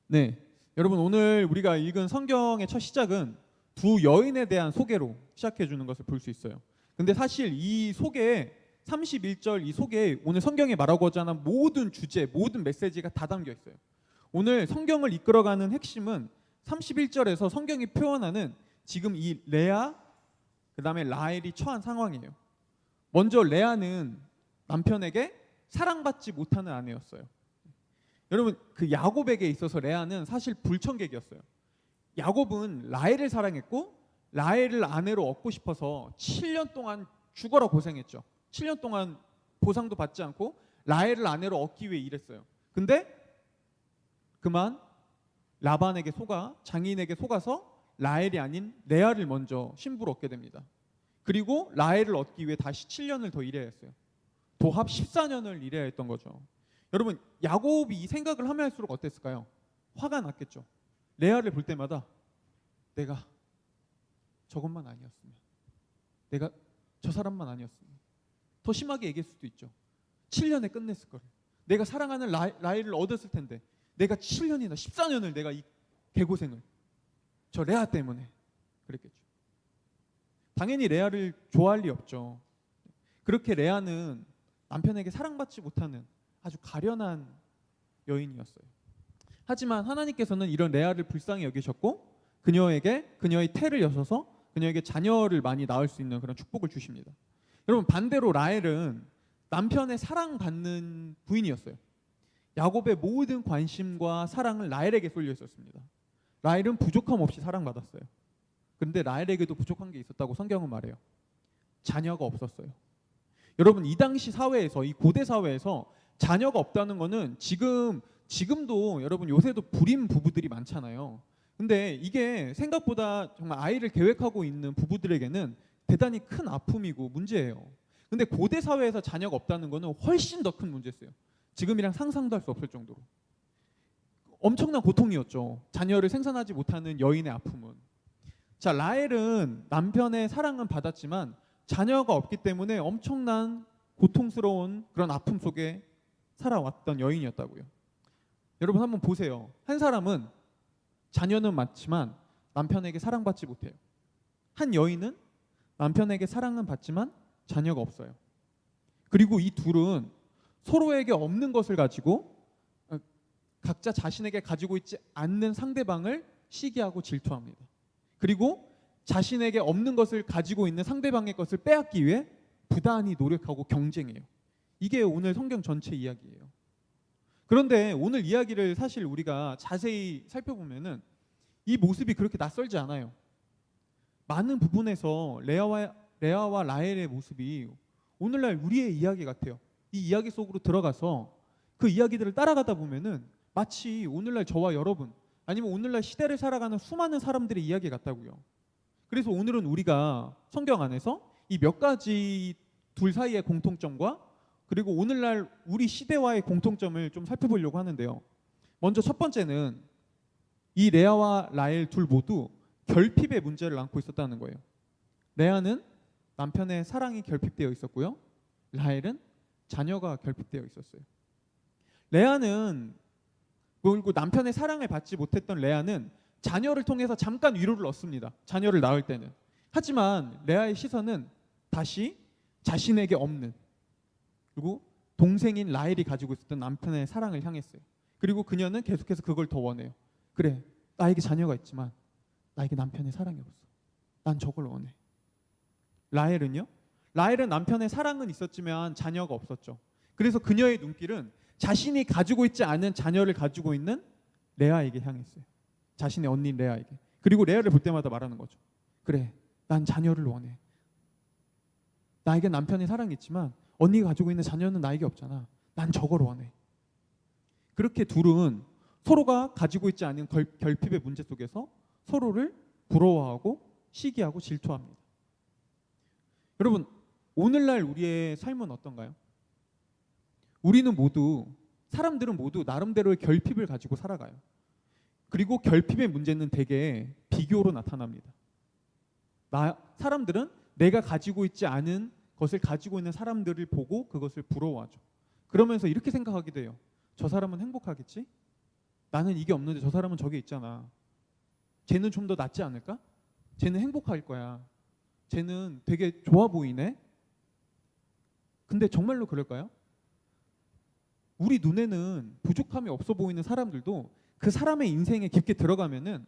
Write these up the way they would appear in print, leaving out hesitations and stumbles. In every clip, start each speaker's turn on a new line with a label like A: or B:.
A: 네, 여러분 오늘 우리가 읽은 성경의 첫 시작은 두 여인에 대한 소개로 시작해 주는 것을 볼 수 있어요. 근데 사실 이 소개에 31절 이 소개에 오늘 성경에 말하고자 하는 모든 주제, 모든 메시지가 다 담겨 있어요. 오늘 성경을 이끌어가는 핵심은 31절에서 성경이 표현하는 지금 이 레아, 그 다음에 라헬이 처한 상황이에요. 먼저 레아는 남편에게 사랑받지 못하는 아내였어요. 여러분, 그 야곱에게 있어서 레아는 사실 불청객이었어요. 야곱은 라헬을 사랑했고 라헬을 아내로 얻고 싶어서 7년 동안 죽어라 고생했죠. 7년 동안 보상도 받지 않고 라헬을 아내로 얻기 위해 일했어요. 근데 그만 라반에게 속아, 장인에게 속아서 라헬이 아닌 레아를 먼저 신부로 얻게 됩니다. 그리고 라헬을 얻기 위해 다시 7년을 더 일해야 했어요. 도합 14년을 일해야 했던 거죠. 여러분, 야곱이 이 생각을 하면 할수록 어땠을까요? 화가 났겠죠. 레아를 볼 때마다 내가 저것만 아니었으면, 내가 저 사람만 아니었으면, 더 심하게 얘기할 수도 있죠. 7년에 끝냈을 거를, 내가 사랑하는 라헬을 얻었을 텐데 내가 7년이나 14년을 내가 이 개고생을 저 레아 때문에 그랬겠죠. 당연히 레아를 좋아할 리 없죠. 그렇게 레아는 남편에게 사랑받지 못하는 아주 가련한 여인이었어요. 하지만 하나님께서는 이런 레아를 불쌍히 여기셨고 그녀의 태를 여셔서 그녀에게 자녀를 많이 낳을 수 있는 그런 축복을 주십니다. 여러분, 반대로 라헬은 남편의 사랑받는 부인이었어요. 야곱의 모든 관심과 사랑을 라헬에게 쏠려 있었습니다. 라헬은 부족함 없이 사랑받았어요. 그런데 라헬에게도 부족한 게 있었다고 성경은 말해요. 자녀가 없었어요. 여러분, 이 당시 사회에서, 이 고대 사회에서 자녀가 없다는 거는 지금도 여러분 요새도 불임 부부들이 많잖아요. 근데 이게 생각보다 정말 아이를 계획하고 있는 부부들에게는 대단히 큰 아픔이고 문제예요. 근데 고대 사회에서 자녀가 없다는 거는 훨씬 더 큰 문제였어요. 지금이랑 상상도 할 수 없을 정도로 엄청난 고통이었죠. 자녀를 생산하지 못하는 여인의 아픔은. 자, 라헬은 남편의 사랑은 받았지만 자녀가 없기 때문에 엄청난 고통스러운 그런 아픔 속에 살아왔던 여인이었다고요. 여러분, 한번 보세요. 한 사람은 자녀는 많지만 남편에게 사랑받지 못해요. 한 여인은 남편에게 사랑은 받지만 자녀가 없어요. 그리고 이 둘은 서로에게 없는 것을 가지고 각자 자신에게 가지고 있지 않는 상대방을 시기하고 질투합니다. 그리고 자신에게 없는 것을 가지고 있는 상대방의 것을 빼앗기 위해 부단히 노력하고 경쟁해요. 이게 오늘 성경 전체 이야기예요. 그런데 오늘 이야기를 사실 우리가 자세히 살펴보면은 이 모습이 그렇게 낯설지 않아요. 많은 부분에서 레아와 라헬의 모습이 오늘날 우리의 이야기 같아요. 이 이야기 속으로 들어가서 그 이야기들을 따라가다 보면은 마치 오늘날 저와 여러분, 아니면 오늘날 시대를 살아가는 수많은 사람들의 이야기 같다고요. 그래서 오늘은 우리가 성경 안에서 이 몇 가지 둘 사이의 공통점과 그리고 오늘날 우리 시대와의 공통점을 좀 살펴보려고 하는데요. 먼저 첫 번째는 이 레아와 라헬 둘 모두 결핍의 문제를 안고 있었다는 거예요. 레아는 남편의 사랑이 결핍되어 있었고요. 라헬은 자녀가 결핍되어 있었어요. 레아는, 그리고 남편의 사랑을 받지 못했던 레아는 자녀를 통해서 잠깐 위로를 얻습니다. 자녀를 낳을 때는. 하지만 레아의 시선은 다시 자신에게 없는, 그리고 동생인 라헬이 가지고 있었던 남편의 사랑을 향했어요. 그리고 그녀는 계속해서 그걸 더 원해요. 그래, 나에게 자녀가 있지만 나에게 남편의 사랑이 없어. 난 저걸 원해. 라헬은요? 라헬은 남편의 사랑은 있었지만 자녀가 없었죠. 그래서 그녀의 눈길은 자신이 가지고 있지 않은 자녀를 가지고 있는 레아에게 향했어요. 자신의 언니인 레아에게. 그리고 레아를 볼 때마다 말하는 거죠. 그래, 난 자녀를 원해. 나에게 남편의 사랑이 있지만 언니가 가지고 있는 자녀는 나에게 없잖아. 난 저걸 원해. 그렇게 둘은 서로가 가지고 있지 않은 결핍의 문제 속에서 서로를 부러워하고 시기하고 질투합니다. 여러분, 오늘날 우리의 삶은 어떤가요? 사람들은 모두 나름대로의 결핍을 가지고 살아가요. 그리고 결핍의 문제는 대개 비교로 나타납니다. 사람들은 내가 가지고 있지 않은 것을 가지고 있는 사람들을 보고 그것을 부러워하죠. 그러면서 이렇게 생각하기도 해요. 저 사람은 행복하겠지? 나는 이게 없는데 저 사람은 저게 있잖아. 쟤는 좀 더 낫지 않을까? 쟤는 행복할 거야. 쟤는 되게 좋아 보이네. 근데 정말로 그럴까요? 우리 눈에는 부족함이 없어 보이는 사람들도 그 사람의 인생에 깊게 들어가면은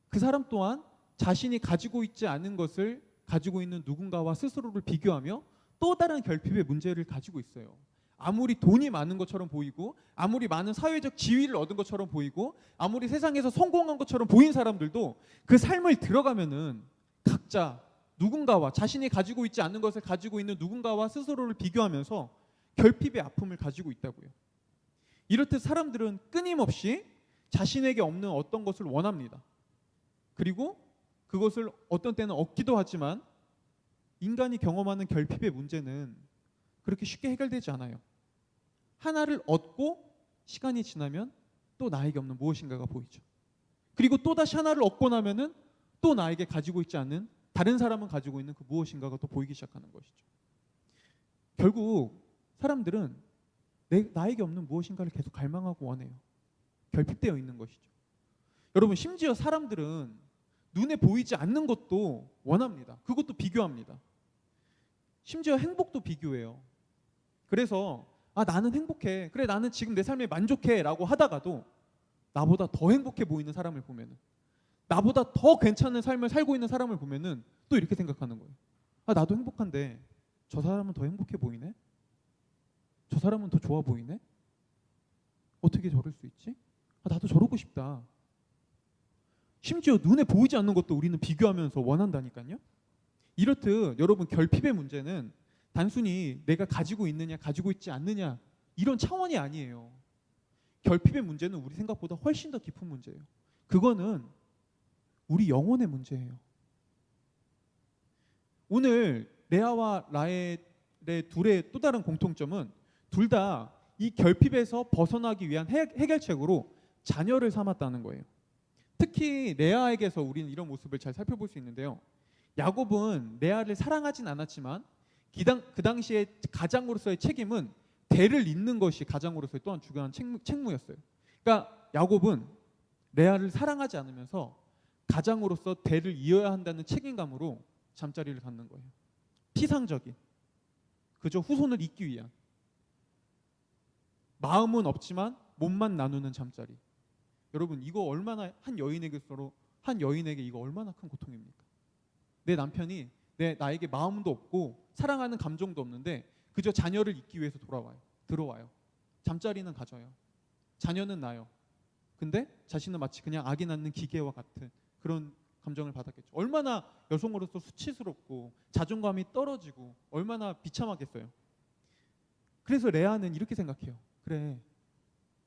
A: 그 사람 또한 자신이 가지고 있지 않은 것을 가지고 있는 누군가와 스스로를 비교하며 또 다른 결핍의 문제를 가지고 있어요. 아무리 돈이 많은 것처럼 보이고 아무리 많은 사회적 지위를 얻은 것처럼 보이고 아무리 세상에서 성공한 것처럼 보인 사람들도 그 삶을 들어가면은 각자 누군가와 자신이 가지고 있지 않은 것을 가지고 있는 누군가와 스스로를 비교하면서 결핍의 아픔을 가지고 있다고요. 이렇듯 사람들은 끊임없이 자신에게 없는 어떤 것을 원합니다. 그리고 그것을 어떤 때는 얻기도 하지만 인간이 경험하는 결핍의 문제는 그렇게 쉽게 해결되지 않아요. 하나를 얻고 시간이 지나면 또 나에게 없는 무엇인가가 보이죠. 그리고 또 다시 하나를 얻고 나면은 또 나에게 가지고 있지 않은 다른 사람은 가지고 있는 그 무엇인가가 또 보이기 시작하는 것이죠. 결국 사람들은 나에게 없는 무엇인가를 계속 갈망하고 원해요. 결핍되어 있는 것이죠. 여러분, 심지어 사람들은 눈에 보이지 않는 것도 원합니다. 그것도 비교합니다. 심지어 행복도 비교해요. 그래서 나는 행복해. 그래, 나는 지금 내 삶에 만족해 라고 하다가도 나보다 더 행복해 보이는 사람을 보면은, 나보다 더 괜찮은 삶을 살고 있는 사람을 보면은 또 이렇게 생각하는 거예요. 나도 행복한데 저 사람은 더 행복해 보이네? 저 사람은 더 좋아 보이네? 어떻게 저럴 수 있지? 나도 저러고 싶다. 심지어 눈에 보이지 않는 것도 우리는 비교하면서 원한다니까요. 이렇듯 여러분, 결핍의 문제는 단순히 내가 가지고 있느냐 가지고 있지 않느냐 이런 차원이 아니에요. 결핍의 문제는 우리 생각보다 훨씬 더 깊은 문제예요. 그거는 우리 영혼의 문제예요. 오늘 레아와 라헬의 둘의 또 다른 공통점은 둘 다 이 결핍에서 벗어나기 위한 해결책으로 자녀를 삼았다는 거예요. 특히 레아에게서 우리는 이런 모습을 잘 살펴볼 수 있는데요. 야곱은 레아를 사랑하진 않았지만 그 당시에 가장으로서의 책임은 대를 잇는 것이 가장으로서의 또한 중요한 책무였어요. 그러니까 야곱은 레아를 사랑하지 않으면서 가장으로서 대를 이어야 한다는 책임감으로 잠자리를 갖는 거예요. 피상적인, 그저 후손을 잇기 위한, 마음은 없지만 몸만 나누는 잠자리. 여러분, 이거 얼마나 한 여인에게 이거 얼마나 큰 고통입니까? 내 남편이 나에게 마음도 없고 사랑하는 감정도 없는데 그저 자녀를 잇기 위해서 들어와요. 잠자리는 가져요. 자녀는 낳아요. 근데 자신은 마치 그냥 아기 낳는 기계와 같은 그런 감정을 받았겠죠. 얼마나 여성으로서 수치스럽고 자존감이 떨어지고 얼마나 비참하겠어요. 그래서 레아는 이렇게 생각해요. 그래,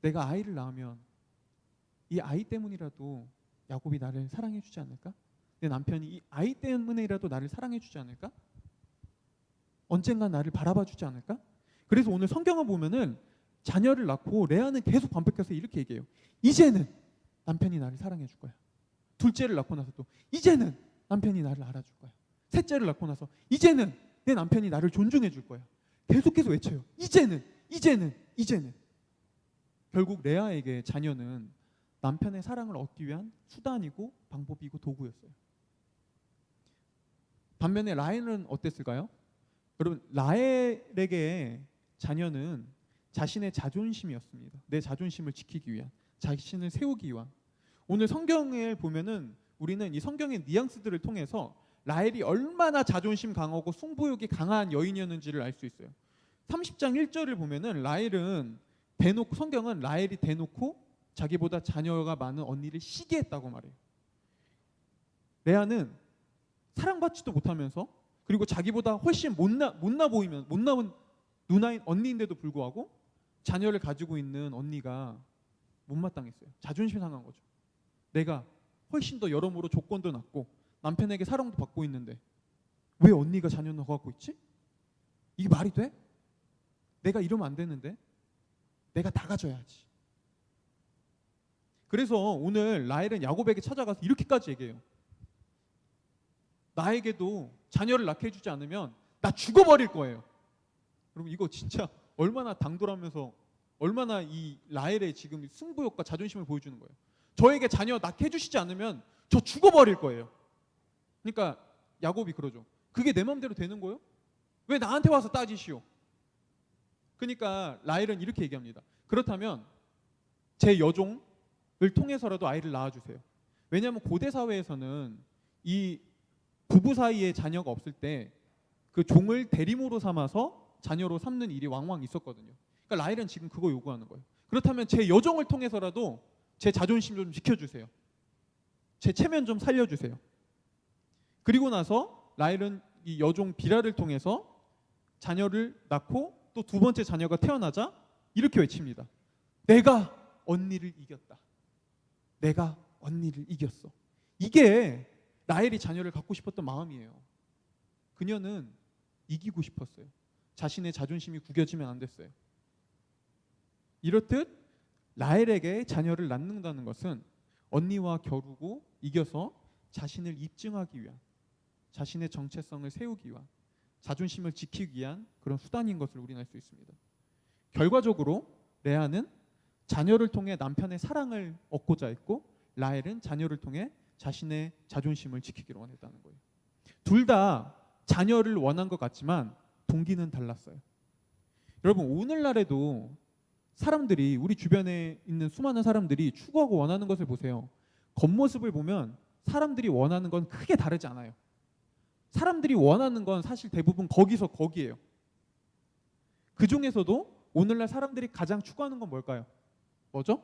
A: 내가 아이를 낳으면 이 아이 때문이라도 야곱이 나를 사랑해 주지 않을까? 내 남편이 이 아이 때문에라도 나를 사랑해 주지 않을까? 언젠간 나를 바라봐 주지 않을까? 그래서 오늘 성경을 보면은 자녀를 낳고 레아는 계속 반복해서 이렇게 얘기해요. 이제는 남편이 나를 사랑해 줄 거야. 둘째를 낳고 나서 또 이제는 남편이 나를 알아줄 거야. 셋째를 낳고 나서 이제는 내 남편이 나를 존중해 줄 거야. 계속해서 외쳐요. 이제는. 결국 레아에게 자녀는 남편의 사랑을 얻기 위한 수단이고 방법이고 도구였어요. 반면에 라헬은 어땠을까요? 여러분, 라헬에게 자녀는 자신의 자존심이었습니다. 내 자존심을 지키기 위한, 자신을 세우기 위한. 오늘 성경을 보면은 우리는 이 성경의 뉘앙스들을 통해서 라헬이 얼마나 자존심 강하고 승부욕이 강한 여인이었는지를 알 수 있어요. 30장 1절을 보면은 성경은 라헬이 대놓고 자기보다 자녀가 많은 언니를 시기했다고 말해요. 레아는 사랑받지도 못하면서, 그리고 자기보다 훨씬 못나 보이면 못나은 누나인 언니인데도 불구하고 자녀를 가지고 있는 언니가 못마땅했어요. 자존심 상한 거죠. 내가 훨씬 더 여러모로 조건도 낮고 남편에게 사랑도 받고 있는데 왜 언니가 자녀는 더 갖고 있지? 이게 말이 돼? 내가 이러면 안 되는데 내가 다 가져야지. 그래서 오늘 라헬은 야곱에게 찾아가서 이렇게까지 얘기해요. 나에게도 자녀를 낳게 해주지 않으면 나 죽어버릴 거예요. 여러분, 이거 진짜 얼마나 당돌하면서 얼마나 이 라헬의 지금 승부욕과 자존심을 보여주는 거예요. 저에게 자녀 낳게 해주시지 않으면 저 죽어버릴 거예요. 그러니까 야곱이 그러죠. 그게 내 마음대로 되는 거예요? 왜 나한테 와서 따지시오? 그러니까 라헬은 이렇게 얘기합니다. 그렇다면 제 여종을 통해서라도 아이를 낳아주세요. 왜냐하면 고대 사회에서는 이 부부 사이에 자녀가 없을 때 그 종을 대리모로 삼아서 자녀로 삼는 일이 왕왕 있었거든요. 그러니까 라헬은 지금 그거 요구하는 거예요. 그렇다면 제 여종을 통해서라도 제 자존심 좀 지켜주세요. 제 체면 좀 살려주세요. 그리고 나서 라헬은 이 여종 비라를 통해서 자녀를 낳고 또 두 번째 자녀가 태어나자 이렇게 외칩니다. 내가 언니를 이겼다. 내가 언니를 이겼어. 이게 라헬이 자녀를 갖고 싶었던 마음이에요. 그녀는 이기고 싶었어요. 자신의 자존심이 구겨지면 안 됐어요. 이렇듯 라헬에게 자녀를 낳는다는 것은 언니와 겨루고 이겨서 자신을 입증하기 위한, 자신의 정체성을 세우기 위한, 자존심을 지키기 위한 그런 수단인 것을 우리는 알 수 있습니다. 결과적으로 레아는 자녀를 통해 남편의 사랑을 얻고자 했고 라헬은 자녀를 통해 자신의 자존심을 지키기를 원했다는 거예요. 둘 다 자녀를 원한 것 같지만 동기는 달랐어요. 여러분 오늘날에도 사람들이 우리 주변에 있는 수많은 사람들이 추구하고 원하는 것을 보세요. 겉모습을 보면 사람들이 원하는 건 크게 다르지 않아요. 사람들이 원하는 건 사실 대부분 거기서 거기예요. 그 중에서도 오늘날 사람들이 가장 추구하는 건 뭘까요? 뭐죠?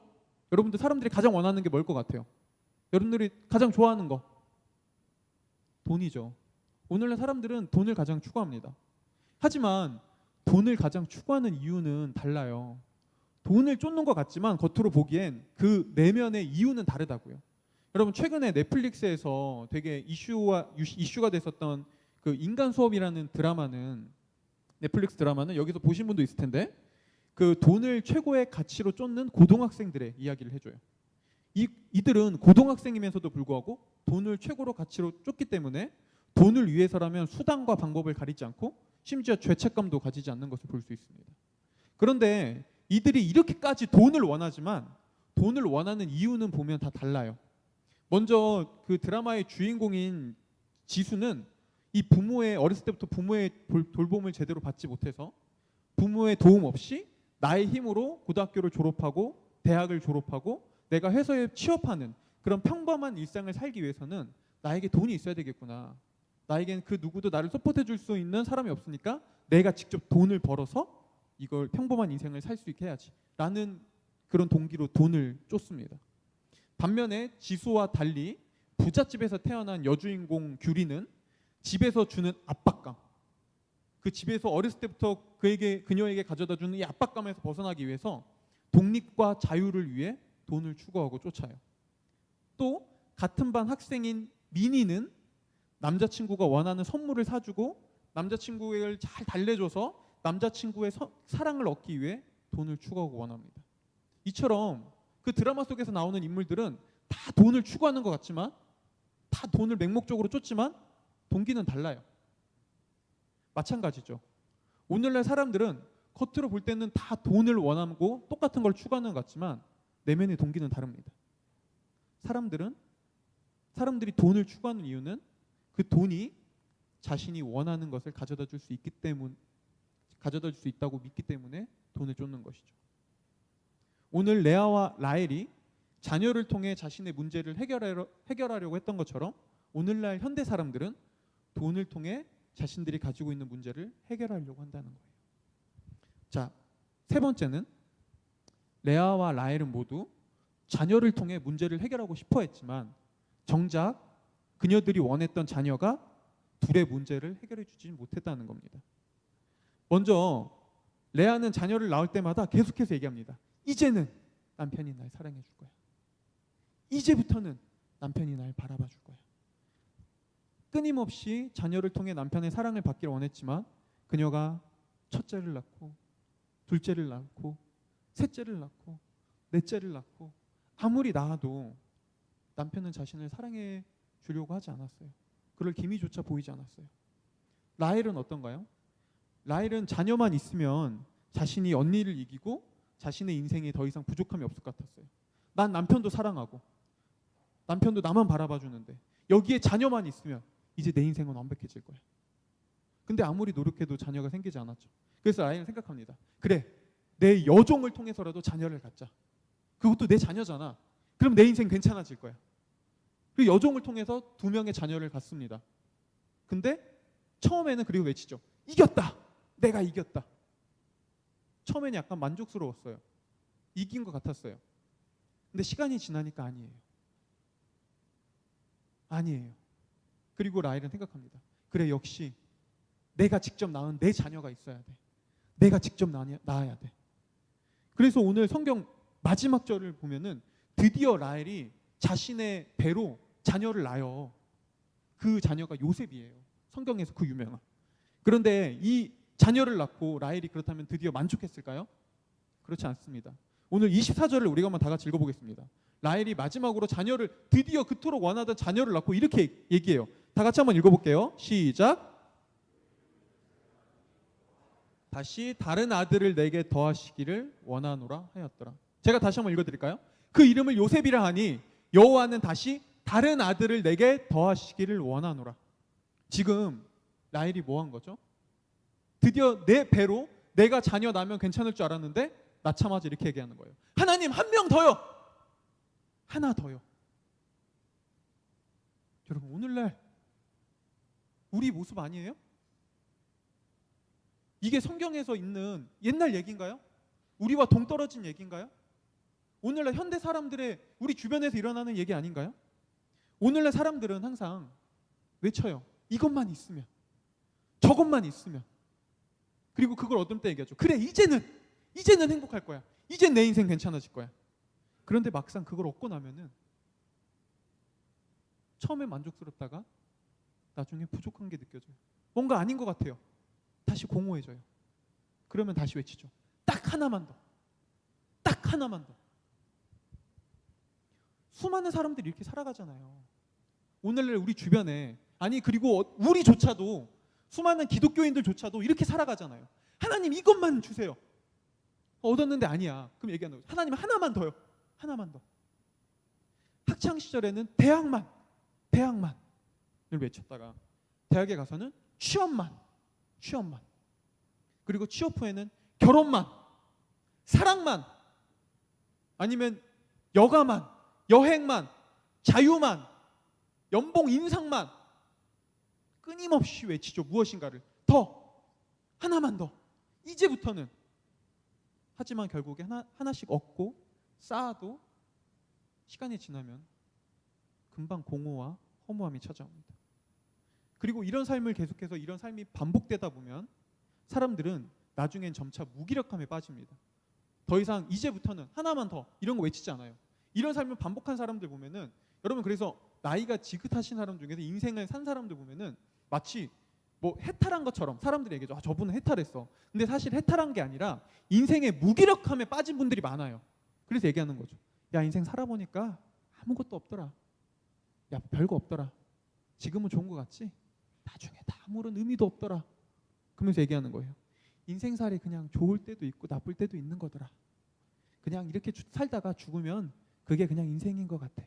A: 여러분들 사람들이 가장 원하는 게 뭘 것 같아요? 여러분들이 가장 좋아하는 거 돈이죠. 오늘날 사람들은 돈을 가장 추구합니다. 하지만 돈을 가장 추구하는 이유는 달라요. 돈을 쫓는 것 같지만 겉으로 보기엔 그 내면의 이유는 다르다고요. 여러분 최근에 넷플릭스에서 되게 이슈가 됐었던 그 인간 수업이라는 드라마는, 넷플릭스 드라마는 여기서 보신 분도 있을 텐데 그 돈을 최고의 가치로 쫓는 고등학생들의 이야기를 해줘요. 이들은 고등학생이면서도 불구하고 돈을 최고로 가치로 쫓기 때문에 돈을 위해서라면 수단과 방법을 가리지 않고 심지어 죄책감도 가지지 않는 것을 볼 수 있습니다. 그런데 이들이 이렇게까지 돈을 원하지만 돈을 원하는 이유는 보면 다 달라요. 먼저 그 드라마의 주인공인 지수는 이 어렸을 때부터 부모의 돌봄을 제대로 받지 못해서 부모의 도움 없이 나의 힘으로 고등학교를 졸업하고 대학을 졸업하고 내가 회사에 취업하는 그런 평범한 일상을 살기 위해서는 나에게 돈이 있어야 되겠구나. 나에겐 그 누구도 나를 서포트해 줄 수 있는 사람이 없으니까 내가 직접 돈을 벌어서 이걸 평범한 인생을 살 수 있게 해야지 라는 그런 동기로 돈을 쫓습니다. 반면에 지수와 달리 부잣집에서 태어난 여주인공 규리는 집에서 주는 압박감, 그 집에서 어렸을 때부터 그녀에게 가져다주는 이 압박감에서 벗어나기 위해서 독립과 자유를 위해 돈을 추구하고 쫓아요. 또 같은 반 학생인 미니는 남자친구가 원하는 선물을 사주고 남자친구를 잘 달래줘서 남자친구의 사랑을 얻기 위해 돈을 추구하고 원합니다. 이처럼 그 드라마 속에서 나오는 인물들은 다 돈을 추구하는 것 같지만, 다 돈을 맹목적으로 쫓지만 동기는 달라요. 마찬가지죠. 오늘날 사람들은 겉으로 볼 때는 다 돈을 원하고 똑같은 걸 추구하는 것 같지만 내면의 동기는 다릅니다. 사람들이 돈을 추구하는 이유는 그 돈이 자신이 원하는 것을 가져다 줄 수 있다고 믿기 때문에 돈을 쫓는 것이죠. 오늘 레아와 라헬이 자녀를 통해 자신의 문제를 해결하려고 했던 것처럼 오늘날 현대 사람들은 돈을 통해 자신들이 가지고 있는 문제를 해결하려고 한다는 거예요. 자, 세 번째는 레아와 라헬은 모두 자녀를 통해 문제를 해결하고 싶어 했지만 정작 그녀들이 원했던 자녀가 둘의 문제를 해결해 주지 못했다는 겁니다. 먼저 레아는 자녀를 낳을 때마다 계속해서 얘기합니다. 이제는 남편이 날 사랑해 줄 거야. 이제부터는 남편이 날 바라봐 줄 거야. 끊임없이 자녀를 통해 남편의 사랑을 받기를 원했지만 그녀가 첫째를 낳고 둘째를 낳고 셋째를 낳고 넷째를 낳고 아무리 낳아도 남편은 자신을 사랑해 주려고 하지 않았어요. 그럴 기미조차 보이지 않았어요. 라헬은 어떤가요? 라헬은 자녀만 있으면 자신이 언니를 이기고 자신의 인생에 더 이상 부족함이 없을 것 같았어요. 난 남편도 사랑하고 남편도 나만 바라봐 주는데 여기에 자녀만 있으면 이제 내 인생은 완벽해질 거야. 근데 아무리 노력해도 자녀가 생기지 않았죠. 그래서 라헬은 생각합니다. 그래, 내 여종을 통해서라도 자녀를 갖자. 그것도 내 자녀잖아. 그럼 내 인생 괜찮아질 거야. 그 여종을 통해서 2명의 자녀를 갖습니다. 근데 처음에는 그리고 외치죠. 이겼다. 내가 이겼다. 처음에는 약간 만족스러웠어요. 이긴 것 같았어요. 근데 시간이 지나니까 아니에요. 아니에요. 그리고 라헬은 생각합니다. 그래, 역시 내가 직접 낳은 내 자녀가 있어야 돼. 내가 직접 낳아야 돼. 그래서 오늘 성경 마지막 절을 보면은 드디어 라헬이 자신의 배로 자녀를 낳아요. 그 자녀가 요셉이에요. 성경에서 그 유명한. 그런데 이 자녀를 낳고 라헬이 그렇다면 드디어 만족했을까요? 그렇지 않습니다. 오늘 24절을 우리가 한번 다 같이 읽어보겠습니다. 라헬이 마지막으로 자녀를 드디어 그토록 원하던 자녀를 낳고 이렇게 얘기해요. 다 같이 한번 읽어볼게요. 시작. 다시 다른 아들을 내게 더하시기를 원하노라 하였더라. 제가 다시 한번 읽어드릴까요? 그 이름을 요셉이라 하니 여호와는 다시 다른 아들을 내게 더하시기를 원하노라. 지금 라헬이 뭐 한 거죠? 드디어 내 배로 내가 자녀 낳으면 괜찮을 줄 알았는데 낳자마자 이렇게 얘기하는 거예요. 하나님, 한 명 더요. 하나 더요. 여러분, 오늘날 우리 모습 아니에요? 이게 성경에서 있는 옛날 얘기인가요? 우리와 동떨어진 얘기인가요? 오늘날 현대 사람들의 우리 주변에서 일어나는 얘기 아닌가요? 오늘날 사람들은 항상 외쳐요. 이것만 있으면, 저것만 있으면. 그리고 그걸 얻을 때 얘기하죠. 그래, 이제는 행복할 거야. 이젠 내 인생 괜찮아질 거야. 그런데 막상 그걸 얻고 나면은 처음에 만족스럽다가 나중에 부족한 게 느껴져요. 뭔가 아닌 것 같아요. 다시 공허해져요. 그러면 다시 외치죠. 딱 하나만 더. 딱 하나만 더. 수많은 사람들이 이렇게 살아가잖아요. 오늘날 우리 주변에, 아니 그리고 우리조차도, 수많은 기독교인들조차도 이렇게 살아가잖아요. 하나님, 이것만 주세요. 얻었는데 아니야. 그럼 얘기하는 거죠. 하나님, 하나만 더요. 하나만 더. 학창 시절에는 대학만을 외쳤다가 대학에 가서는 취업만. 그리고 취업 후에는 결혼만, 사랑만, 아니면 여가만, 여행만, 자유만, 연봉 인상만. 끊임없이 외치죠. 무엇인가를 더, 하나만 더, 이제부터는. 하지만 결국에 하나씩 얻고 쌓아도 시간이 지나면 금방 공허와 허무함이 찾아옵니다. 그리고 이런 삶을 계속해서 이런 삶이 반복되다 보면 사람들은 나중엔 점차 무기력함에 빠집니다. 더 이상 이제부터는 하나만 더 이런 거 외치지 않아요. 이런 삶을 반복한 사람들 보면은, 여러분, 그래서 나이가 지긋하신 사람 중에서 인생을 산 사람들 보면은 마치 뭐 해탈한 것처럼 사람들이 얘기하죠. 아, 저분은 해탈했어. 근데 사실 해탈한 게 아니라 인생의 무기력함에 빠진 분들이 많아요. 그래서 얘기하는 거죠. 야, 인생 살아보니까 아무것도 없더라. 야, 별거 없더라. 지금은 좋은 것 같지? 나중에 다 아무런 의미도 없더라. 그러면서 얘기하는 거예요. 인생살이 그냥 좋을 때도 있고 나쁠 때도 있는 거더라. 그냥 이렇게 살다가 죽으면 그게 그냥 인생인 것 같아.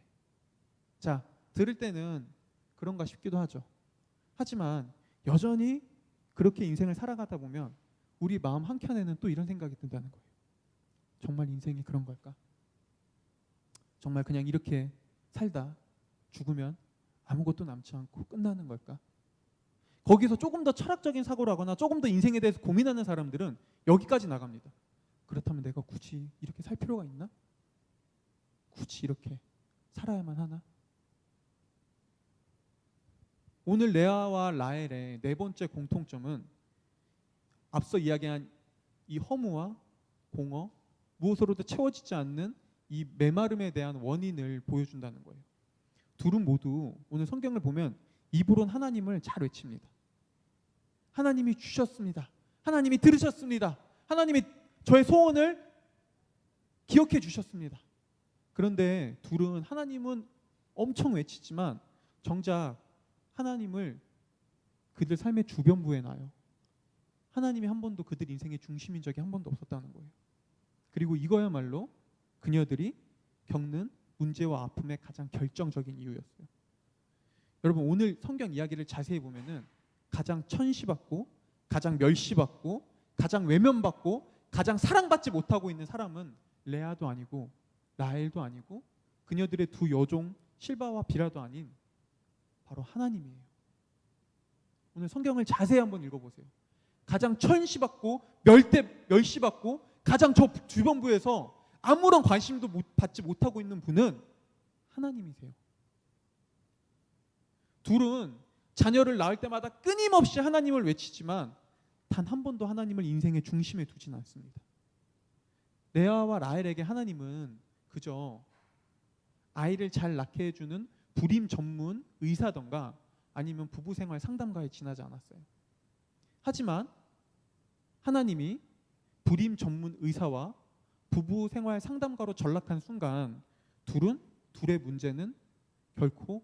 A: 자, 들을 때는 그런가 싶기도 하죠. 하지만 여전히 그렇게 인생을 살아가다 보면 우리 마음 한켠에는 또 이런 생각이 든다는 거예요. 정말 인생이 그런 걸까? 정말 그냥 이렇게 살다 죽으면 아무것도 남지 않고 끝나는 걸까? 거기서 조금 더 철학적인 사고를 하거나 조금 더 인생에 대해서 고민하는 사람들은 여기까지 나갑니다. 그렇다면 내가 굳이 이렇게 살 필요가 있나? 굳이 이렇게 살아야만 하나? 오늘 레아와 라헬의 네 번째 공통점은 앞서 이야기한 이 허무와 공허, 무엇으로도 채워지지 않는 이 메마름에 대한 원인을 보여준다는 거예요. 둘은 모두 오늘 성경을 보면 입으로는 하나님을 잘 외칩니다. 하나님이 주셨습니다. 하나님이 들으셨습니다. 하나님이 저의 소원을 기억해 주셨습니다. 그런데 둘은 하나님은 엄청 외치지만 정작 하나님을 그들 삶의 주변부에 놔요. 하나님이 한 번도 그들 인생의 중심인 적이 한 번도 없었다는 거예요. 그리고 이거야말로 그녀들이 겪는 문제와 아픔의 가장 결정적인 이유였어요. 여러분, 오늘 성경 이야기를 자세히 보면은 가장 천시받고 가장 멸시받고 가장 외면받고 가장 사랑받지 못하고 있는 사람은 레아도 아니고 라헬도 아니고 그녀들의 두 여종 실바와 비라도 아닌 바로 하나님이에요. 오늘 성경을 자세히 한번 읽어보세요. 가장 천시받고 멸시받고 가장 저 주변부에서 아무런 관심도 받지 못하고 있는 분은 하나님이세요. 둘은 자녀를 낳을 때마다 끊임없이 하나님을 외치지만 단 한 번도 하나님을 인생의 중심에 두지는 않습니다. 레아와 라헬에게 하나님은 그저 아이를 잘 낳게 해주는 불임 전문 의사던가 아니면 부부생활 상담가에 지나지 않았어요. 하지만 하나님이 불임 전문 의사와 부부생활 상담가로 전락한 순간 둘의 문제는 결코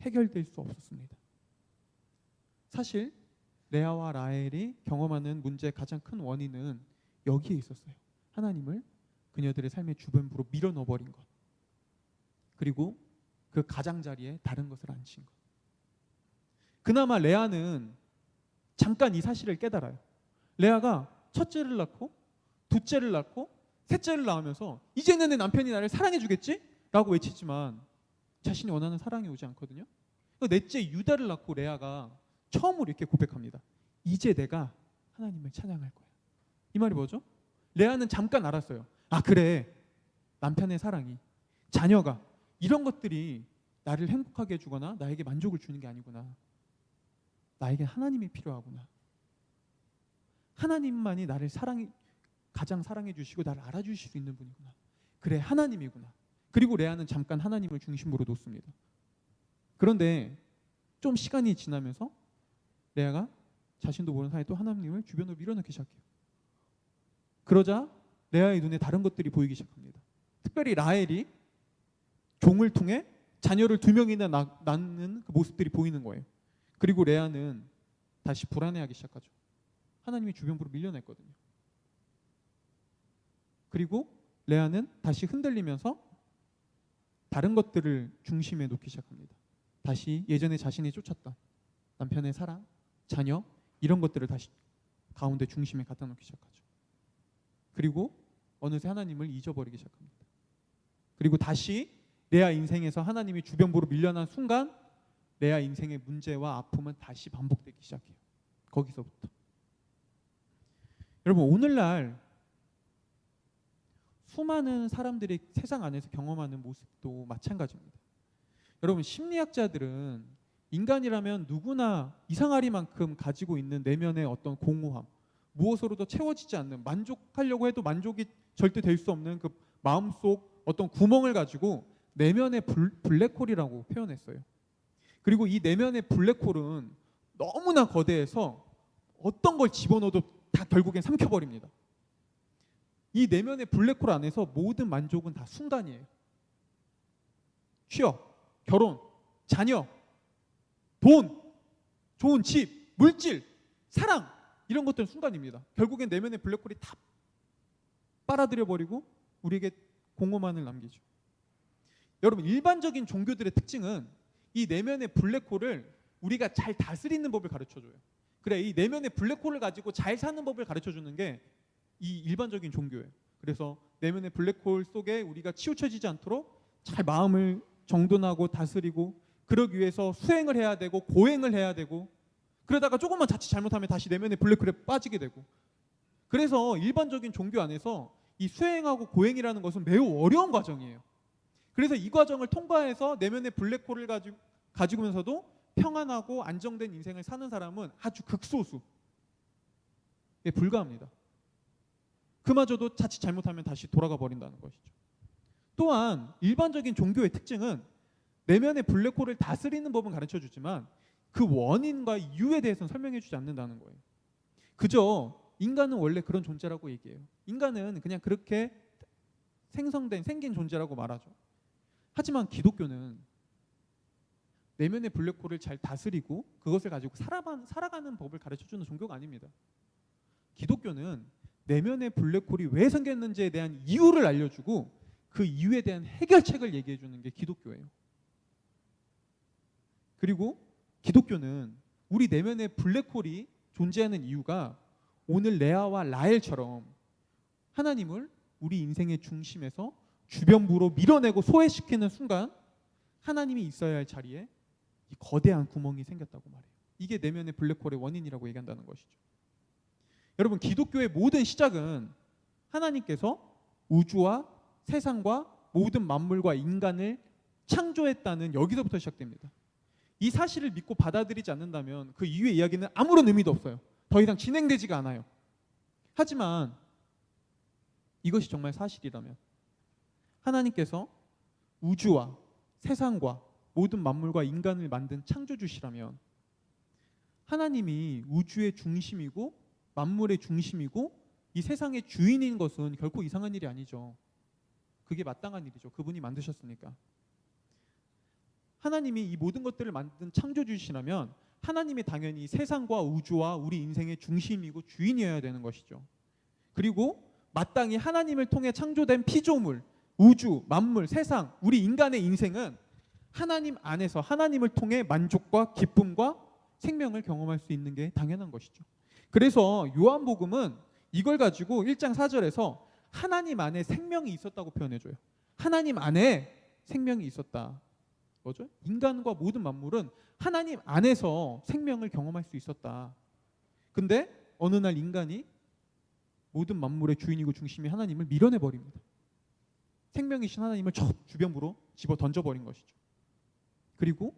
A: 해결될 수 없었습니다. 사실 레아와 라헬이 경험하는 문제의 가장 큰 원인은 여기에 있었어요. 하나님을 그녀들의 삶의 주변부로 밀어 넣어버린 것, 그리고 그 가장자리에 다른 것을 앉힌 것. 그나마 레아는 잠깐 이 사실을 깨달아요. 레아가 첫째를 낳고 둘째를 낳고 셋째를 낳으면서 이제는 내 남편이 나를 사랑해 주겠지? 라고 외치지만 자신이 원하는 사랑이 오지 않거든요. 넷째 유다를 낳고 레아가 처음으로 이렇게 고백합니다. 이제 내가 하나님을 찬양할 거야. 이 말이 뭐죠? 레아는 잠깐 알았어요. 아, 그래, 남편의 사랑이, 자녀가, 이런 것들이 나를 행복하게 해주거나 나에게 만족을 주는 게 아니구나. 나에게 하나님이 필요하구나. 하나님만이 나를 가장 사랑해 주시고 나를 알아주실 수 있는 분이구나. 그래, 하나님이구나. 그리고 레아는 잠깐 하나님을 중심으로 놓습니다. 그런데 좀 시간이 지나면서 레아가 자신도 모르는 사이에 또 하나님을 주변으로 밀어넣기 시작해요. 그러자 레아의 눈에 다른 것들이 보이기 시작합니다. 특별히 라헬이 종을 통해 자녀를 2명이나 낳는 그 모습들이 보이는 거예요. 그리고 레아는 다시 불안해하기 시작하죠. 하나님이 주변부로 밀려냈거든요. 그리고 레아는 다시 흔들리면서 다른 것들을 중심에 놓기 시작합니다. 다시 예전에 자신이 쫓았던 남편의 사랑, 자녀, 이런 것들을 다시 가운데 중심에 갖다 놓기 시작하죠. 그리고 어느새 하나님을 잊어버리기 시작합니다. 그리고 다시 레아 인생에서 하나님이 주변부로 밀려난 순간 레아 인생의 문제와 아픔은 다시 반복되기 시작해요. 거기서부터. 여러분, 오늘날 수많은 사람들이 세상 안에서 경험하는 모습도 마찬가지입니다. 여러분, 심리학자들은 인간이라면 누구나 이상하리만큼 가지고 있는 내면의 어떤 공허함, 무엇으로도 채워지지 않는, 만족하려고 해도 만족이 절대 될 수 없는 그 마음속 어떤 구멍을 가지고 내면의 블랙홀이라고 표현했어요. 그리고 이 내면의 블랙홀은 너무나 거대해서 어떤 걸 집어넣어도 다 결국엔 삼켜버립니다. 이 내면의 블랙홀 안에서 모든 만족은 다 순간이에요. 취업, 결혼, 자녀, 돈, 좋은 집, 물질, 사랑, 이런 것들은 순간입니다. 결국엔 내면의 블랙홀이 다 빨아들여버리고 우리에게 공허만을 남기죠. 여러분, 일반적인 종교들의 특징은 이 내면의 블랙홀을 우리가 잘 다스리는 법을 가르쳐줘요. 그래, 이 내면의 블랙홀을 가지고 잘 사는 법을 가르쳐주는 게 이 일반적인 종교예요. 그래서 내면의 블랙홀 속에 우리가 치우쳐지지 않도록 잘 마음을 정돈하고 다스리고, 그러기 위해서 수행을 해야 되고 고행을 해야 되고, 그러다가 조금만 자칫 잘못하면 다시 내면의 블랙홀에 빠지게 되고. 그래서 일반적인 종교 안에서 이 수행하고 고행이라는 것은 매우 어려운 과정이에요. 그래서 이 과정을 통과해서 내면의 블랙홀을 가지고면서도 평안하고 안정된 인생을 사는 사람은 아주 극소수에 불과합니다. 그마저도 자칫 잘못하면 다시 돌아가 버린다는 것이죠. 또한 일반적인 종교의 특징은 내면의 블랙홀을 다스리는 법은 가르쳐주지만 그 원인과 이유에 대해서는 설명해주지 않는다는 거예요. 그저 인간은 원래 그런 존재라고 얘기해요. 인간은 그냥 그렇게 생긴 존재라고 말하죠. 하지만 기독교는 내면의 블랙홀을 잘 다스리고 그것을 가지고 살아가는 법을 가르쳐주는 종교가 아닙니다. 기독교는 내면의 블랙홀이 왜 생겼는지에 대한 이유를 알려주고 그 이유에 대한 해결책을 얘기해 주는 게 기독교예요. 그리고 기독교는 우리 내면의 블랙홀이 존재하는 이유가 오늘 레아와 라헬처럼 하나님을 우리 인생의 중심에서 주변부로 밀어내고 소외시키는 순간 하나님이 있어야 할 자리에 이 거대한 구멍이 생겼다고 말해요. 이게 내면의 블랙홀의 원인이라고 얘기한다는 것이죠. 여러분, 기독교의 모든 시작은 하나님께서 우주와 세상과 모든 만물과 인간을 창조했다는 여기서부터 시작됩니다. 이 사실을 믿고 받아들이지 않는다면 그 이후의 이야기는 아무런 의미도 없어요. 더 이상 진행되지가 않아요. 하지만 이것이 정말 사실이라면 하나님께서 우주와 세상과 모든 만물과 인간을 만든 창조주시라면 하나님이 우주의 중심이고 만물의 중심이고 이 세상의 주인인 것은 결코 이상한 일이 아니죠. 그게 마땅한 일이죠. 그분이 만드셨으니까. 하나님이 이 모든 것들을 만든 창조주시라면 하나님이 당연히 세상과 우주와 우리 인생의 중심이고 주인이어야 되는 것이죠. 그리고 마땅히 하나님을 통해 창조된 피조물, 우주, 만물, 세상, 우리 인간의 인생은 하나님 안에서 하나님을 통해 만족과 기쁨과 생명을 경험할 수 있는 게 당연한 것이죠. 그래서 요한복음은 이걸 가지고 1장 4절에서 하나님 안에 생명이 있었다고 표현해줘요. 하나님 안에 생명이 있었다. 뭐죠? 인간과 모든 만물은 하나님 안에서 생명을 경험할 수 있었다. 근데 어느 날 인간이 모든 만물의 주인이고 중심이 하나님을 밀어내버립니다. 생명이신 하나님을 저 주변부로 집어 던져버린 것이죠. 그리고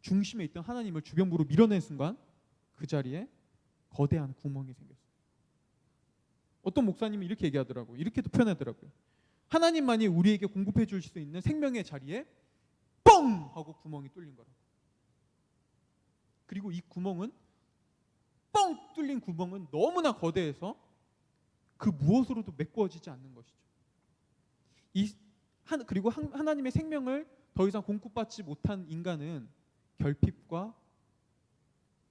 A: 중심에 있던 하나님을 주변부로 밀어낸 순간 그 자리에 거대한 구멍이 생겼어요. 어떤 목사님이 이렇게 얘기하더라고요. 이렇게도 표현하더라고요. 하나님만이 우리에게 공급해 줄 수 있는 생명의 자리에 뻥! 하고 구멍이 뚫린 거라고. 그리고 이 구멍은 뻥 뚫린 구멍은 너무나 거대해서 그 무엇으로도 메꾸어지지 않는 것이죠. 그리고 하나님의 생명을 더 이상 공급받지 못한 인간은 결핍과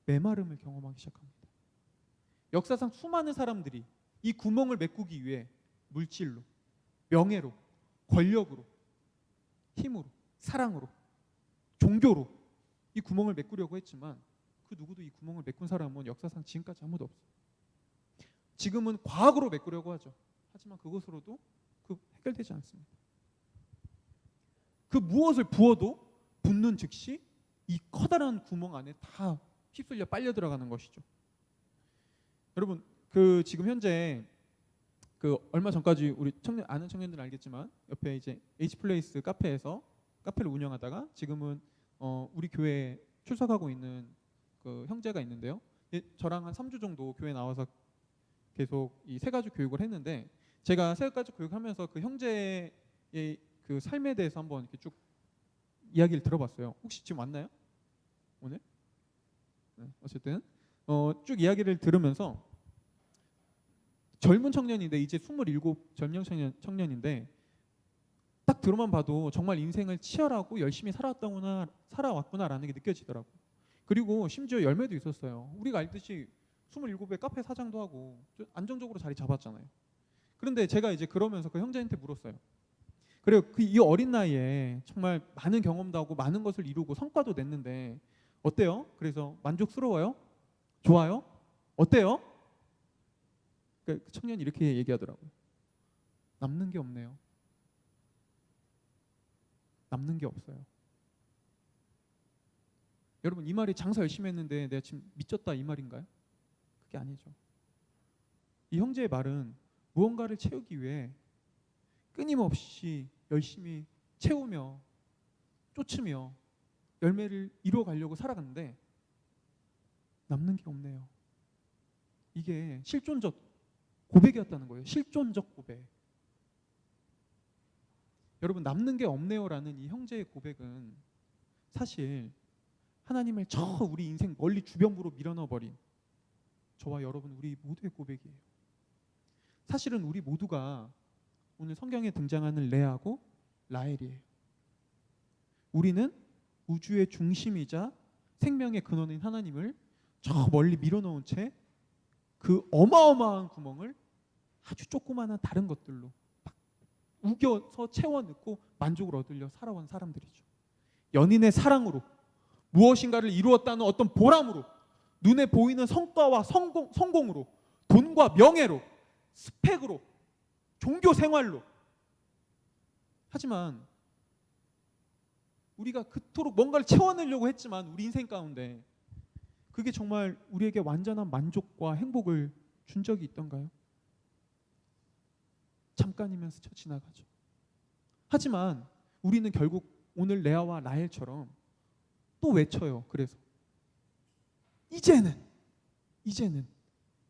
A: 메마름을 경험하기 시작합니다. 역사상 수많은 사람들이 이 구멍을 메꾸기 위해 물질로, 명예로, 권력으로, 힘으로, 사랑으로, 종교로 이 구멍을 메꾸려고 했지만 그 누구도 이 구멍을 메꾼 사람은 역사상 지금까지 아무도 없어요. 지금은 과학으로 메꾸려고 하죠. 하지만 그것으로도 해결되지 않습니다. 그 무엇을 부어도 붓는 즉시 이 커다란 구멍 안에 다 휩쓸려 빨려 들어가는 것이죠. 여러분, 지금 현재 얼마 전까지 우리 아는 청년들은 알겠지만 옆에 이제 H플레이스 카페를 운영하다가 지금은 우리 교회에 출석하고 있는 그 형제가 있는데요. 저랑 한 3주 정도 교회 나와서 계속 이 새가족 교육을 했는데 제가 새가족 교육하면서 그 형제의 그 삶에 대해서 한번 이렇게 쭉 이야기를 들어봤어요. 혹시 지금 왔나요? 오늘? 네, 어쨌든 쭉 이야기를 들으면서 젊은 청년인데 이제 27 젊은 청년인데 딱 들어만 봐도 정말 인생을 치열하고 열심히 살아왔구나라는 게 느껴지더라고요. 그리고 심지어 열매도 있었어요. 우리가 알듯이 27에 카페 사장도 하고 안정적으로 자리 잡았잖아요. 그런데 제가 이제 그러면서 그 형제한테 물었어요. 그래요. 이 어린 나이에 정말 많은 경험도 하고 많은 것을 이루고 성과도 냈는데 어때요? 그래서 만족스러워요? 좋아요? 어때요? 그 청년이 이렇게 얘기하더라고요. 남는 게 없네요. 남는 게 없어요. 여러분, 이 말이 장사 열심히 했는데 내가 지금 미쳤다 이 말인가요? 그게 아니죠. 이 형제의 말은 무언가를 채우기 위해 끊임없이 열심히 채우며 쫓으며 열매를 이루어가려고 살아갔는데 남는 게 없네요. 이게 실존적 고백이었다는 거예요. 실존적 고백. 여러분, 남는 게 없네요라는 이 형제의 고백은 사실 하나님을 우리 인생 멀리 주변부로 밀어넣어버린 저와 여러분 우리 모두의 고백이에요. 사실은 우리 모두가 오늘 성경에 등장하는 레아고 라헬이에요. 우리는 우주의 중심이자 생명의 근원인 하나님을 저 멀리 밀어넣은 채 그 어마어마한 구멍을 아주 조그마한 다른 것들로 막 우겨서 채워 넣고 만족을 얻으려 살아온 사람들이죠. 연인의 사랑으로, 무엇인가를 이루었다는 어떤 보람으로, 눈에 보이는 성과와 성공으로, 돈과 명예로, 스펙으로, 종교 생활로. 하지만 우리가 그토록 뭔가를 채워내려고 했지만 우리 인생 가운데 그게 정말 우리에게 완전한 만족과 행복을 준 적이 있던가요? 잠깐이면 스쳐 지나가죠. 하지만 우리는 결국 오늘 레아와 라헬처럼 또 외쳐요. 그래서 이제는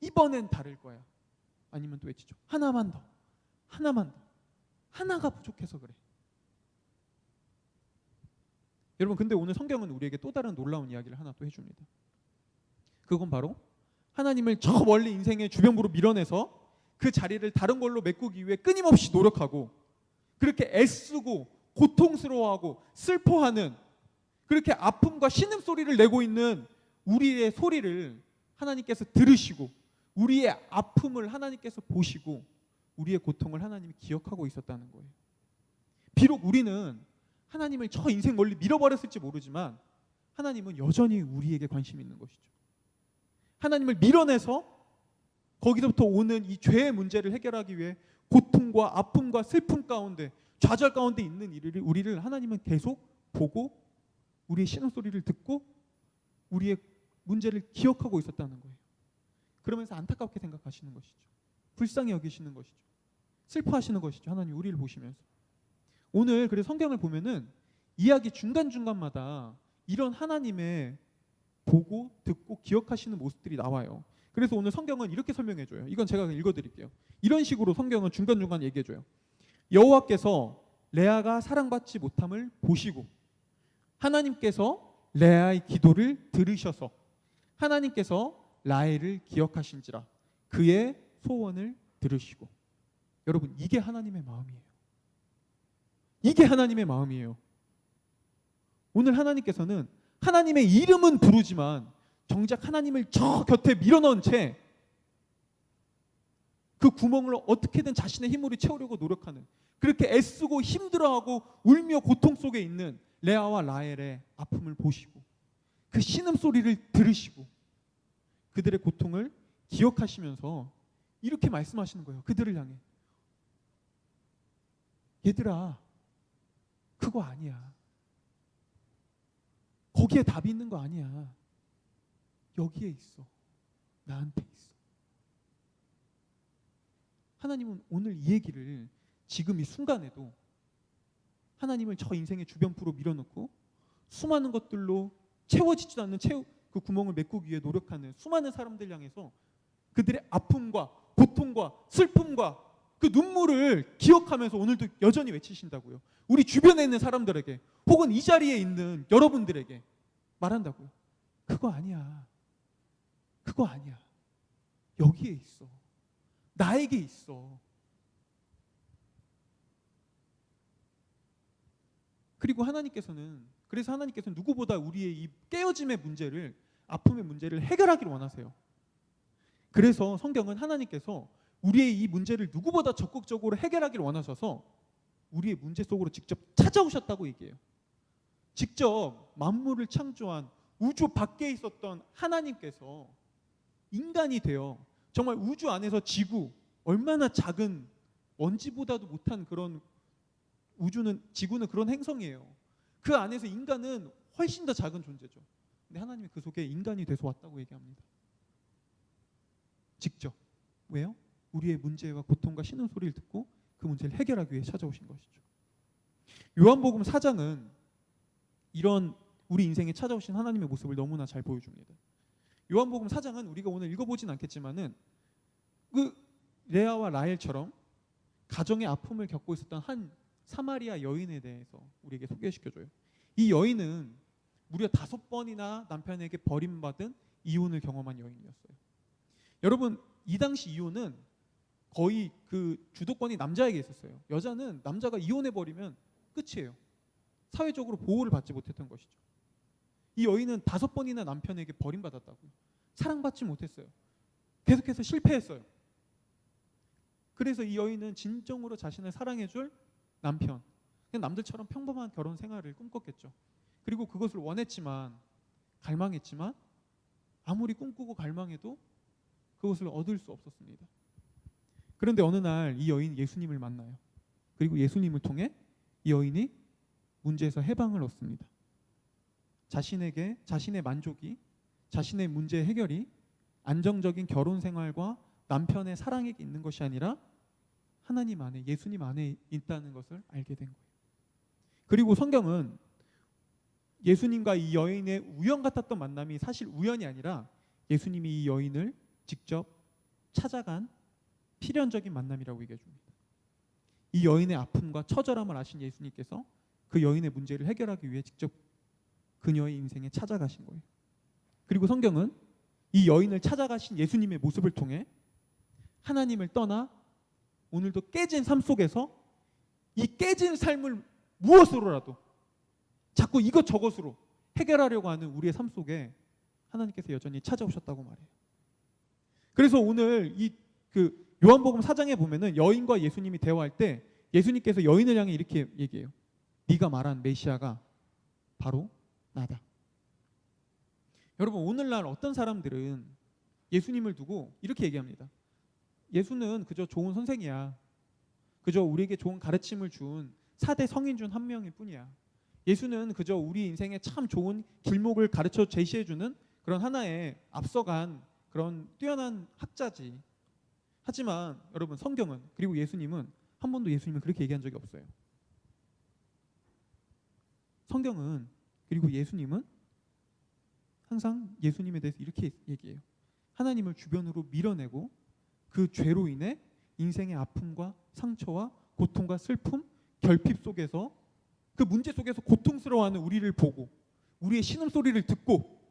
A: 이번엔 다를 거야. 아니면 또 외치죠. 하나만 더. 하나가 부족해서 그래. 여러분, 근데 오늘 성경은 우리에게 또 다른 놀라운 이야기를 하나 또 해줍니다. 그건 바로 하나님을 저 멀리 인생의 주변부로 밀어내서 그 자리를 다른 걸로 메꾸기 위해 끊임없이 노력하고, 그렇게 애쓰고 고통스러워하고 슬퍼하는, 그렇게 아픔과 신음소리를 내고 있는 우리의 소리를 하나님께서 들으시고, 우리의 아픔을 하나님께서 보시고, 우리의 고통을 하나님이 기억하고 있었다는 거예요. 비록 우리는 하나님을 저 인생 멀리 밀어버렸을지 모르지만 하나님은 여전히 우리에게 관심이 있는 것이죠. 하나님을 밀어내서 거기서부터 오는 이 죄의 문제를 해결하기 위해 고통과 아픔과 슬픔 가운데, 좌절 가운데 있는 우리를 하나님은 계속 보고 우리의 신음소리를 듣고 우리의 문제를 기억하고 있었다는 거예요. 그러면서 안타깝게 생각하시는 것이죠. 불쌍히 여기시는 것이죠. 슬퍼하시는 것이죠. 하나님 우리를 보시면서. 오늘 그래서 성경을 보면은 이야기 중간중간마다 이런 하나님의 보고 듣고 기억하시는 모습들이 나와요. 그래서 오늘 성경은 이렇게 설명해줘요. 이건 제가 읽어드릴게요. 이런 식으로 성경은 중간중간 얘기해줘요. 여호와께서 레아가 사랑받지 못함을 보시고 하나님께서 레아의 기도를 들으셔서 하나님께서 라헬을 기억하신지라 그의 소원을 들으시고. 여러분, 이게 하나님의 마음이에요. 이게 하나님의 마음이에요. 오늘 하나님께서는 하나님의 이름은 부르지만 정작 하나님을 저 곁에 밀어넣은 채 그 구멍을 어떻게든 자신의 힘으로 채우려고 노력하는, 그렇게 애쓰고 힘들어하고 울며 고통 속에 있는 레아와 라헬의 아픔을 보시고 그 신음소리를 들으시고 그들의 고통을 기억하시면서 이렇게 말씀하시는 거예요. 그들을 향해. 얘들아, 그거 아니야. 거기에 답이 있는 거 아니야. 여기에 있어. 나한테 있어. 하나님은 오늘 이 얘기를 지금 이 순간에도 하나님을 저 인생의 주변부로 밀어넣고 수많은 것들로 채워지지도 않는 그 구멍을 메꾸기 위해 노력하는 수많은 사람들 향해서 그들의 아픔과 고통과 슬픔과 그 눈물을 기억하면서 오늘도 여전히 외치신다고요. 우리 주변에 있는 사람들에게 혹은 이 자리에 있는 여러분들에게 말한다고요. 그거 아니야. 그거 아니야. 여기에 있어. 나에게 있어. 그리고 그래서 하나님께서는 누구보다 우리의 이 깨어짐의 문제를, 아픔의 문제를 해결하기를 원하세요. 그래서 성경은 하나님께서 우리의 이 문제를 누구보다 적극적으로 해결하기를 원하셔서 우리의 문제 속으로 직접 찾아오셨다고 얘기해요. 직접 만물을 창조한 우주 밖에 있었던 하나님께서 인간이 되어 정말 우주 안에서 지구, 얼마나 작은 먼지보다도 못한 그런 지구는 그런 행성이에요. 그 안에서 인간은 훨씬 더 작은 존재죠. 근데 하나님이 그 속에 인간이 돼서 왔다고 얘기합니다. 직접. 왜요? 우리의 문제와 고통과 신음소리를 듣고 그 문제를 해결하기 위해 찾아오신 것이죠. 요한복음 4장은 이런 우리 인생에 찾아오신 하나님의 모습을 너무나 잘 보여줍니다. 요한복음 4장은 우리가 오늘 읽어보진 않겠지만은 그 레아와 라헬처럼 가정의 아픔을 겪고 있었던 한 사마리아 여인에 대해서 우리에게 소개시켜줘요. 이 여인은 무려 5번이나 남편에게 버림받은 이혼을 경험한 여인이었어요. 여러분, 이 당시 이혼은 거의 그 주도권이 남자에게 있었어요. 여자는 남자가 이혼해버리면 끝이에요. 사회적으로 보호를 받지 못했던 것이죠. 이 여인은 5번이나 남편에게 버림받았다고요. 사랑받지 못했어요. 계속해서 실패했어요. 그래서 이 여인은 진정으로 자신을 사랑해줄 남편, 그냥 남들처럼 평범한 결혼 생활을 꿈꿨겠죠. 그리고 그것을 원했지만, 갈망했지만, 아무리 꿈꾸고 갈망해도 그것을 얻을 수 없었습니다. 그런데 어느 날 이 여인이 예수님을 만나요. 그리고 예수님을 통해 이 여인이 문제에서 해방을 얻습니다. 자신에게 자신의 만족이, 자신의 문제 해결이 안정적인 결혼 생활과 남편의 사랑에 있는 것이 아니라 하나님 안에, 예수님 안에 있다는 것을 알게 된 거예요. 그리고 성경은 예수님과 이 여인의 우연 같았던 만남이 사실 우연이 아니라 예수님이 이 여인을 직접 찾아간 필연적인 만남이라고 얘기해 줍니다. 이 여인의 아픔과 처절함을 아신 예수님께서 그 여인의 문제를 해결하기 위해 직접 그녀의 인생에 찾아가신 거예요. 그리고 성경은 이 여인을 찾아가신 예수님의 모습을 통해 하나님을 떠나 오늘도 깨진 삶 속에서 이 깨진 삶을 무엇으로라도 자꾸 이것저것으로 해결하려고 하는 우리의 삶 속에 하나님께서 여전히 찾아오셨다고 말해요. 그래서 오늘 이 요한복음 4장에 보면은 여인과 예수님이 대화할 때 예수님께서 여인을 향해 이렇게 얘기해요. 네가 말한 메시아가 바로 나다. 여러분, 오늘날 어떤 사람들은 예수님을 두고 이렇게 얘기합니다. 예수는 그저 좋은 선생이야. 그저 우리에게 좋은 가르침을 준 4대 성인 중 한 명일 뿐이야. 예수는 그저 우리 인생에 참 좋은 길목을 가르쳐 제시해주는 그런 하나의 앞서간 그런 뛰어난 학자지. 하지만 여러분, 성경은, 그리고 예수님은 한 번도 예수님은 그렇게 얘기한 적이 없어요. 성경은, 그리고 예수님은 항상 예수님에 대해서 이렇게 얘기해요. 하나님을 주변으로 밀어내고 그 죄로 인해 인생의 아픔과 상처와 고통과 슬픔, 결핍 속에서 그 문제 속에서 고통스러워하는 우리를 보고 우리의 신음소리를 듣고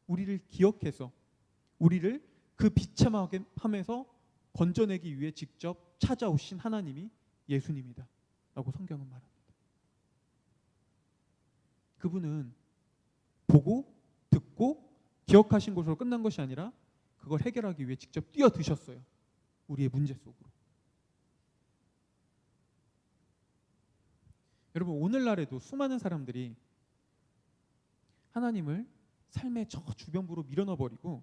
A: 우리를 기억해서 우리를 그 비참함에서 건져내기 위해 직접 찾아오신 하나님이 예수님이다 라고 성경은 말합니다. 그분은 보고 듣고 기억하신 것으로 끝난 것이 아니라 그걸 해결하기 위해 직접 뛰어드셨어요. 우리의 문제 속으로. 여러분, 오늘날에도 수많은 사람들이 하나님을 삶의 저 주변부로 밀어넣어버리고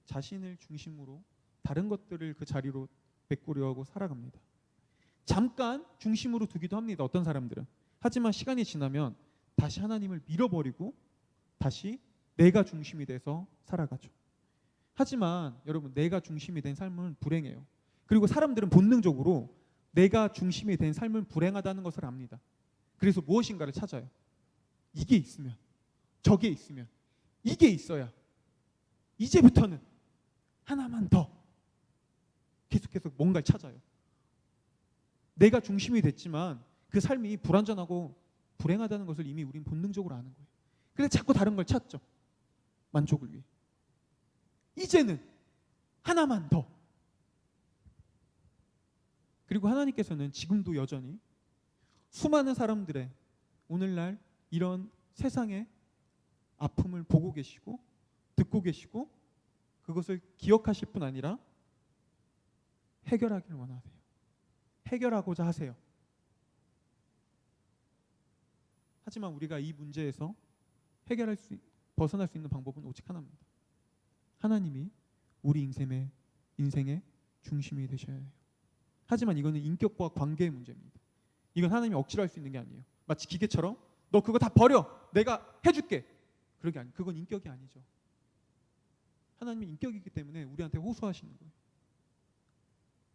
A: 자신을 중심으로 다른 것들을 그 자리로 메꾸려 하고 살아갑니다. 잠깐 중심으로 두기도 합니다. 어떤 사람들은. 하지만 시간이 지나면 다시 하나님을 밀어버리고 다시 내가 중심이 돼서 살아가죠. 하지만 여러분, 내가 중심이 된 삶은 불행해요. 그리고 사람들은 본능적으로 내가 중심이 된 삶은 불행하다는 것을 압니다. 그래서 무엇인가를 찾아요. 이게 있으면, 저게 있으면, 이게 있어야 이제부터는 하나만 더 계속해서 뭔가를 찾아요. 내가 중심이 됐지만 그 삶이 불완전하고 불행하다는 것을 이미 우린 본능적으로 아는 거예요. 그래서 자꾸 다른 걸 찾죠. 만족을 위해. 이제는 하나만 더. 그리고 하나님께서는 지금도 여전히 수많은 사람들의 오늘날 이런 세상의 아픔을 보고 계시고 듣고 계시고 그것을 기억하실 뿐 아니라 해결하기를 원하세요. 해결하고자 하세요. 하지만 우리가 이 문제에서 벗어날 수 있는 방법은 오직 하나입니다. 하나님이 우리 인생의 중심이 되셔야 해요. 하지만 이거는 인격과 관계의 문제입니다. 이건 하나님이 억지로 할 수 있는 게 아니에요. 마치 기계처럼 너 그거 다 버려, 내가 해줄게. 그러게 아니에요. 그건 인격이 아니죠. 하나님이 인격이기 때문에 우리한테 호소하시는 거예요.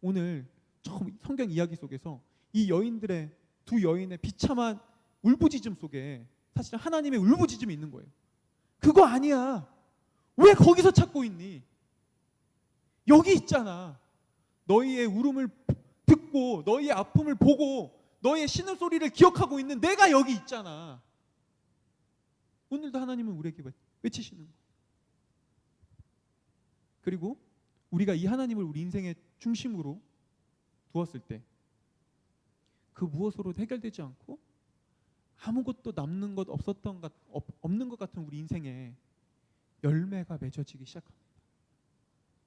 A: 오늘 처음 성경 이야기 속에서 이 두 여인의 비참한 울부짖음 속에 사실 하나님의 울부짖음이 있는 거예요. 그거 아니야. 왜 거기서 찾고 있니? 여기 있잖아. 너희의 울음을 듣고 너희의 아픔을 보고 너희의 신음소리를 기억하고 있는 내가 여기 있잖아. 오늘도 하나님은 우리에게 외치시는 거예요. 그리고 우리가 이 하나님을 우리 인생의 중심으로 두었을 때 그 무엇으로도 해결되지 않고 아무것도 남는 것 없는 것 같은 우리 인생에 열매가 맺어지기 시작합니다.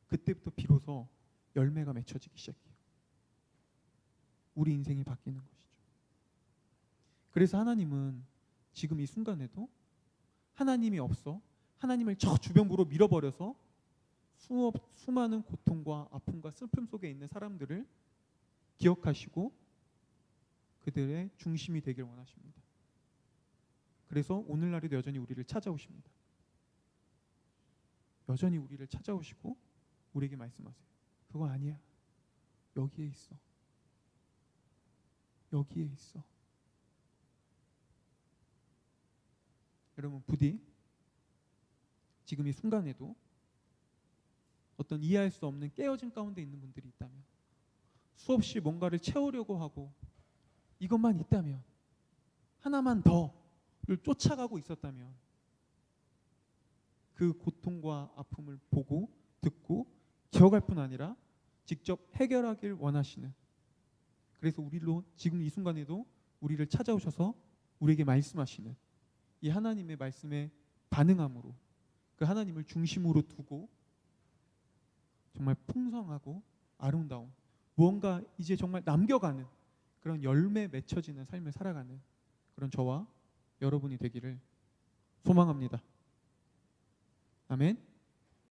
A: 그때부터 비로소 열매가 맺혀지기 시작해요. 우리 인생이 바뀌는 것이죠. 그래서 하나님은 지금 이 순간에도 하나님이 없어 하나님을 저 주변부로 밀어버려서 수많은 고통과 아픔과 슬픔 속에 있는 사람들을 기억하시고 그들의 중심이 되길 원하십니다. 그래서 오늘날에도 여전히 우리를 찾아오십니다. 여전히 우리를 찾아오시고 우리에게 말씀하세요. 그거 아니야. 여기에 있어. 여기에 있어. 여러분, 부디 지금 이 순간에도 어떤 이해할 수 없는 깨어짐 가운데 있는 분들이 있다면, 수없이 뭔가를 채우려고 하고 이것만 있다면, 하나만 더를 쫓아가고 있었다면, 그 고통과 아픔을 보고 듣고 기억할 뿐 아니라 직접 해결하길 원하시는, 그래서 우리로 지금 이 순간에도 우리를 찾아오셔서 우리에게 말씀하시는 이 하나님의 말씀에 반응함으로 그 하나님을 중심으로 두고 정말 풍성하고 아름다운 무언가 이제 정말 남겨가는 그런 열매 맺혀지는 삶을 살아가는 그런 저와 여러분이 되기를 소망합니다. 아멘.